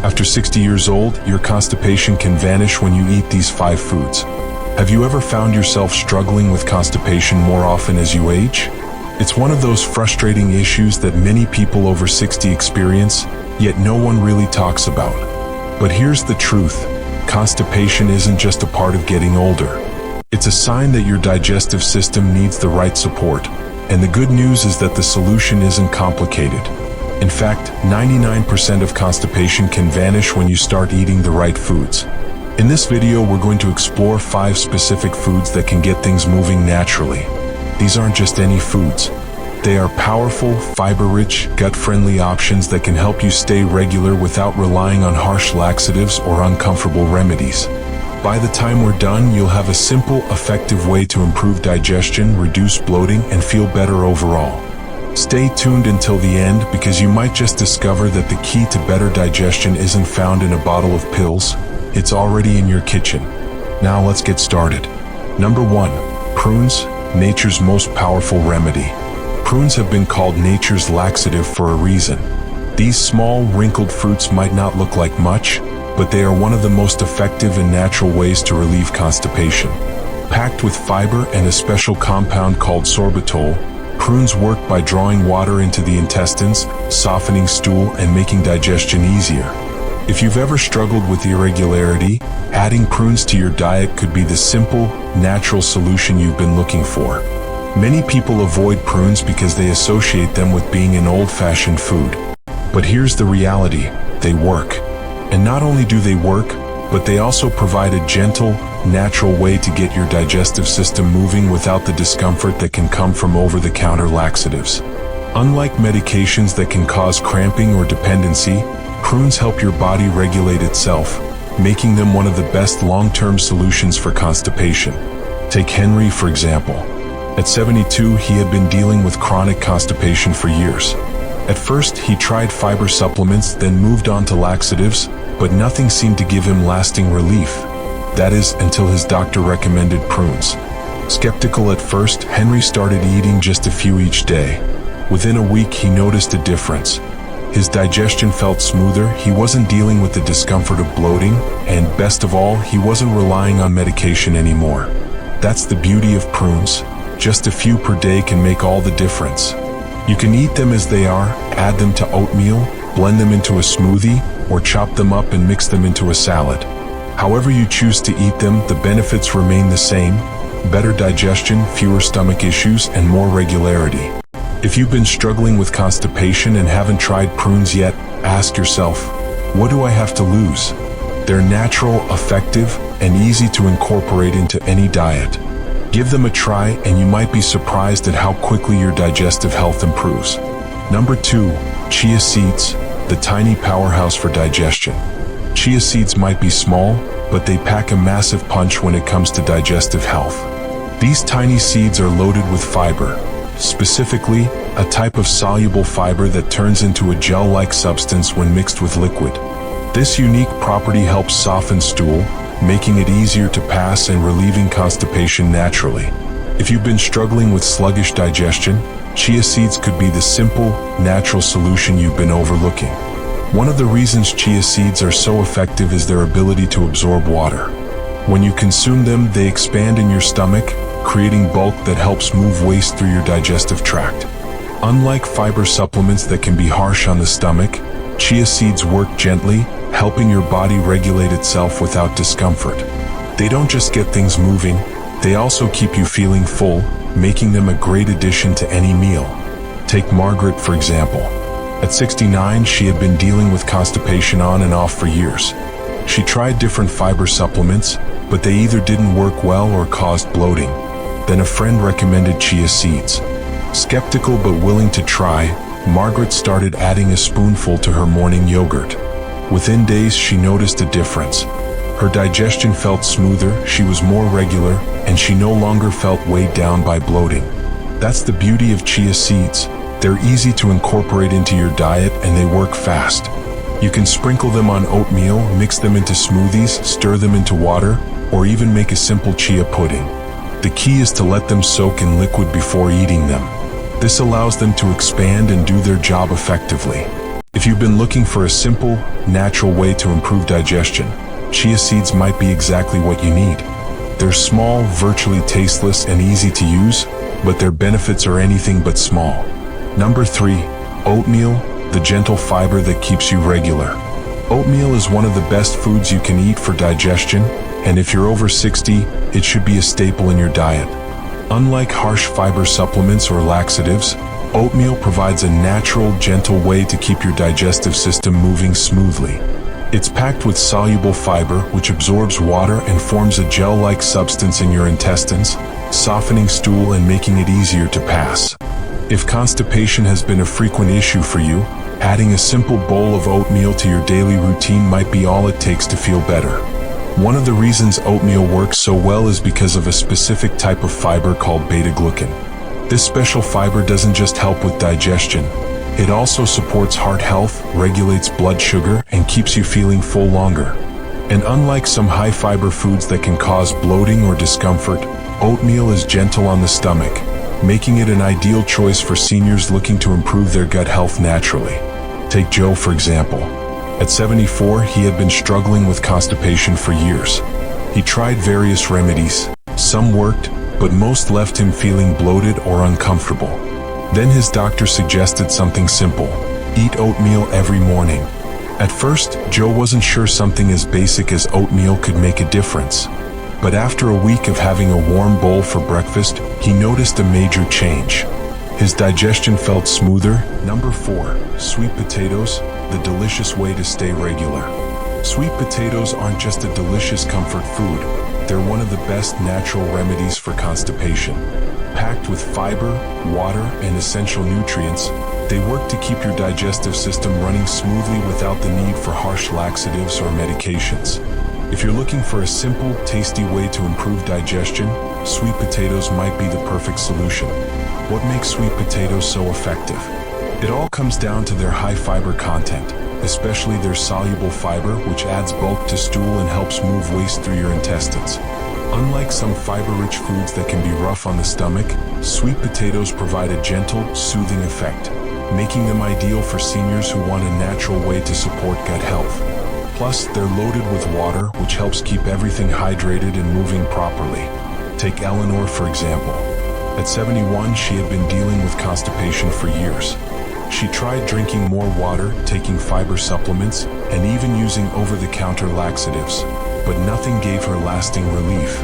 After 60 years old, your constipation can vanish when you eat these 5 foods. Have you ever found yourself struggling with constipation more often as you age? It's one of those frustrating issues that many people over 60 experience, yet no one really talks about. But here's the truth: constipation isn't just a part of getting older. It's a sign that your digestive system needs the right support. And the good news is that the solution isn't complicated. In fact, 99% of constipation can vanish when you start eating the right foods. In this video, we're going to explore 5 specific foods that can get things moving naturally. These aren't just any foods. They are powerful, fiber-rich, gut-friendly options that can help you stay regular without relying on harsh laxatives or uncomfortable remedies. By the time we're done, you'll have a simple, effective way to improve digestion, reduce bloating, and feel better overall. Stay tuned until the end, because you might just discover that the key to better digestion isn't found in a bottle of pills. It's already in your kitchen. Now let's get started. Number 1. Prunes, nature's most powerful remedy. Prunes have been called nature's laxative for a reason. These small, wrinkled fruits might not look like much, but they are one of the most effective and natural ways to relieve constipation. Packed with fiber and a special compound called sorbitol, prunes work by drawing water into the intestines, softening stool, and making digestion easier. If you've ever struggled with irregularity, adding prunes to your diet could be the simple, natural solution you've been looking for. Many people avoid prunes because they associate them with being an old-fashioned food. But here's the reality: they work. And not only do they work, but they also provide a gentle, natural way to get your digestive system moving without the discomfort that can come from over-the-counter laxatives. Unlike medications that can cause cramping or dependency, prunes help your body regulate itself, making them one of the best long-term solutions for constipation. Take Henry, for example. At 72, he had been dealing with chronic constipation for years. At first, he tried fiber supplements, then moved on to laxatives, but nothing seemed to give him lasting relief. That is, until his doctor recommended prunes. Skeptical at first, Henry started eating just a few each day. Within a week, he noticed a difference. His digestion felt smoother, he wasn't dealing with the discomfort of bloating, and best of all, he wasn't relying on medication anymore. That's the beauty of prunes. Just a few per day can make all the difference. You can eat them as they are, add them to oatmeal, blend them into a smoothie, or chop them up and mix them into a salad. However you choose to eat them, the benefits remain the same: better digestion, fewer stomach issues, and more regularity. If you've been struggling with constipation and haven't tried prunes yet, ask yourself, what do I have to lose? They're natural, effective, and easy to incorporate into any diet. Give them a try, and you might be surprised at how quickly your digestive health improves. Number 2. Chia seeds, the tiny powerhouse for digestion. Chia seeds might be small, but they pack a massive punch when it comes to digestive health. These tiny seeds are loaded with fiber. Specifically, a type of soluble fiber that turns into a gel-like substance when mixed with liquid. This unique property helps soften stool, making it easier to pass and relieving constipation naturally. If you've been struggling with sluggish digestion, chia seeds could be the simple, natural solution you've been overlooking. One of the reasons chia seeds are so effective is their ability to absorb water. When you consume them, they expand in your stomach, creating bulk that helps move waste through your digestive tract. Unlike fiber supplements that can be harsh on the stomach, chia seeds work gently, helping your body regulate itself without discomfort. They don't just get things moving, they also keep you feeling full, making them a great addition to any meal. Take Margaret, for example. At 69, she had been dealing with constipation on and off for years. She tried different fiber supplements, but they either didn't work well or caused bloating. Then a friend recommended chia seeds. Skeptical but willing to try, Margaret started adding a spoonful to her morning yogurt. Within days, she noticed a difference. Her digestion felt smoother, she was more regular, and she no longer felt weighed down by bloating. That's the beauty of chia seeds. They're easy to incorporate into your diet, and they work fast. You can sprinkle them on oatmeal, mix them into smoothies, stir them into water, or even make a simple chia pudding. The key is to let them soak in liquid before eating them. This allows them to expand and do their job effectively. If you've been looking for a simple, natural way to improve digestion, chia seeds might be exactly what you need. They're small, virtually tasteless, and easy to use, but their benefits are anything but small. Number 3. Oatmeal, the gentle fiber that keeps you regular. Oatmeal is one of the best foods you can eat for digestion, and if you're over 60, it should be a staple in your diet. Unlike harsh fiber supplements or laxatives, oatmeal provides a natural, gentle way to keep your digestive system moving smoothly. It's packed with soluble fiber, which absorbs water and forms a gel-like substance in your intestines, softening stool and making it easier to pass. If constipation has been a frequent issue for you, adding a simple bowl of oatmeal to your daily routine might be all it takes to feel better. One of the reasons oatmeal works so well is because of a specific type of fiber called beta-glucan. This special fiber doesn't just help with digestion, it also supports heart health, regulates blood sugar, and keeps you feeling full longer. And unlike some high-fiber foods that can cause bloating or discomfort, oatmeal is gentle on the stomach, making it an ideal choice for seniors looking to improve their gut health naturally. Take Joe, for example. At 74, he had been struggling with constipation for years. He tried various remedies. Some worked, but most left him feeling bloated or uncomfortable. Then his doctor suggested something simple: eat oatmeal every morning. At first, Joe wasn't sure something as basic as oatmeal could make a difference. But after a week of having a warm bowl for breakfast, he noticed a major change. His digestion felt smoother. Number 4. Sweet potatoes, the delicious way to stay regular. Sweet potatoes aren't just a delicious comfort food, they're one of the best natural remedies for constipation. Packed with fiber, water, and essential nutrients, they work to keep your digestive system running smoothly without the need for harsh laxatives or medications. If you're looking for a simple, tasty way to improve digestion, sweet potatoes might be the perfect solution. What makes sweet potatoes so effective? It all comes down to their high fiber content, especially their soluble fiber, which adds bulk to stool and helps move waste through your intestines. Unlike some fiber-rich foods that can be rough on the stomach, sweet potatoes provide a gentle, soothing effect, making them ideal for seniors who want a natural way to support gut health. Plus, they're loaded with water, which helps keep everything hydrated and moving properly. Take Eleanor, for example. At 71, she had been dealing with constipation for years. She tried drinking more water, taking fiber supplements, and even using over-the-counter laxatives, but nothing gave her lasting relief.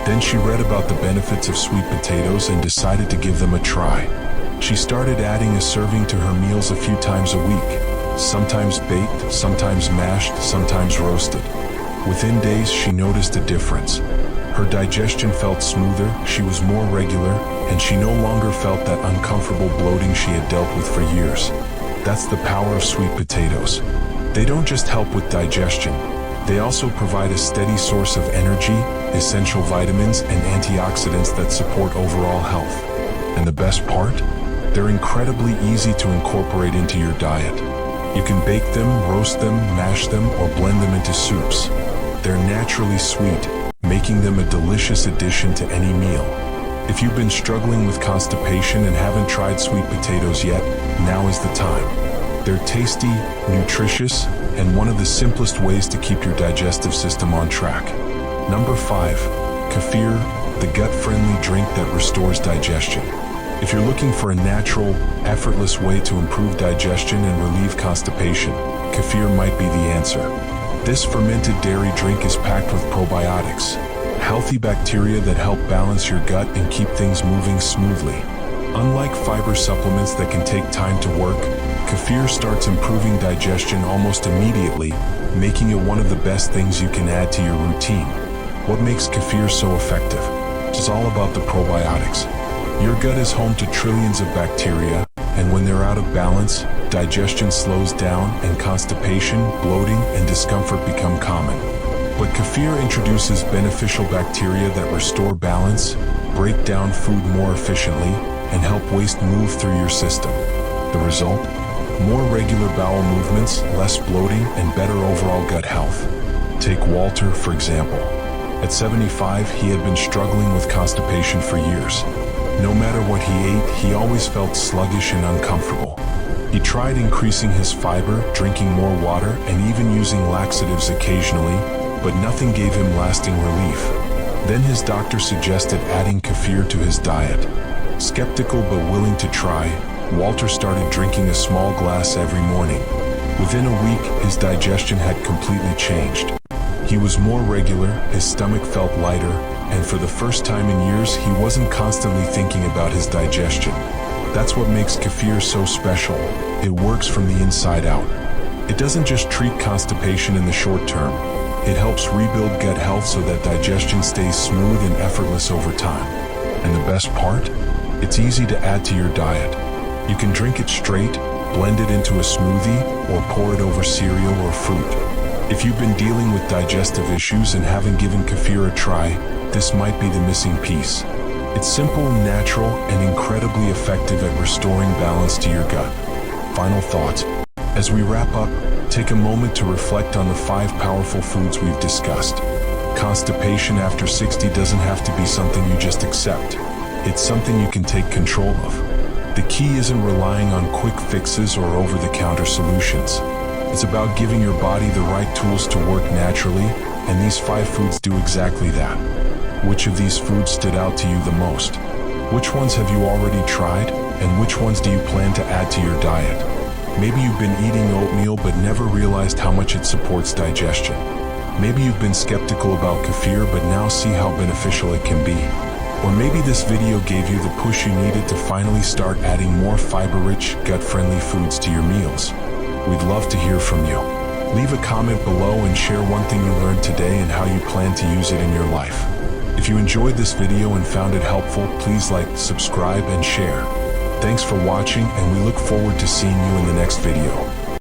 Then she read about the benefits of sweet potatoes and decided to give them a try. She started adding a serving to her meals a few times a week, sometimes baked, sometimes mashed, sometimes roasted. Within days, she noticed a difference. Her digestion felt smoother, she was more regular, and she no longer felt that uncomfortable bloating she had dealt with for years. That's the power of sweet potatoes. They don't just help with digestion, they also provide a steady source of energy, essential vitamins, and antioxidants that support overall health. And the best part? They're incredibly easy to incorporate into your diet. You can bake them, roast them, mash them, or blend them into soups. They're naturally sweet, making them a delicious addition to any meal. If you've been struggling with constipation and haven't tried sweet potatoes yet, now is the time. They're tasty, nutritious, and one of the simplest ways to keep your digestive system on track. Number 5. Kefir, the gut-friendly drink that restores digestion. If you're looking for a natural, effortless way to improve digestion and relieve constipation, kefir might be the answer. This fermented dairy drink is packed with probiotics, healthy bacteria that help balance your gut and keep things moving smoothly. Unlike fiber supplements that can take time to work, kefir starts improving digestion almost immediately, making it one of the best things you can add to your routine. What makes kefir so effective? It's all about the probiotics. Your gut is home to trillions of bacteria, and when they're out of balance, digestion slows down and constipation, bloating, and discomfort become common. But kefir introduces beneficial bacteria that restore balance, break down food more efficiently, and help waste move through your system. The result? More regular bowel movements, less bloating, and better overall gut health. Take Walter, for example. At 75, he had been struggling with constipation for years. No matter what he ate, he always felt sluggish and uncomfortable. He tried increasing his fiber, drinking more water, and even using laxatives occasionally, but nothing gave him lasting relief. Then his doctor suggested adding kefir to his diet. Skeptical but willing to try, Walter started drinking a small glass every morning. Within a week, his digestion had completely changed. He was more regular, his stomach felt lighter, and for the first time in years, he wasn't constantly thinking about his digestion. That's what makes kefir so special. It works from the inside out. It doesn't just treat constipation in the short term. It helps rebuild gut health so that digestion stays smooth and effortless over time. And the best part? It's easy to add to your diet. You can drink it straight, blend it into a smoothie, or pour it over cereal or fruit. If you've been dealing with digestive issues and haven't given kefir a try, this might be the missing piece. It's simple, natural, and incredibly effective at restoring balance to your gut. Final thoughts. As we wrap up, take a moment to reflect on the 5 powerful foods we've discussed. Constipation after 60 doesn't have to be something you just accept. It's something you can take control of. The key isn't relying on quick fixes or over-the-counter solutions. It's about giving your body the right tools to work naturally, and these 5 foods do exactly that. Which of these foods stood out to you the most? Which ones have you already tried, and which ones do you plan to add to your diet? Maybe you've been eating oatmeal but never realized how much it supports digestion. Maybe you've been skeptical about kefir but now see how beneficial it can be. Or maybe this video gave you the push you needed to finally start adding more fiber-rich, gut-friendly foods to your meals. We'd love to hear from you. Leave a comment below and share one thing you learned today and how you plan to use it in your life. If you enjoyed this video and found it helpful, please like, subscribe, and share. Thanks for watching, and we look forward to seeing you in the next video.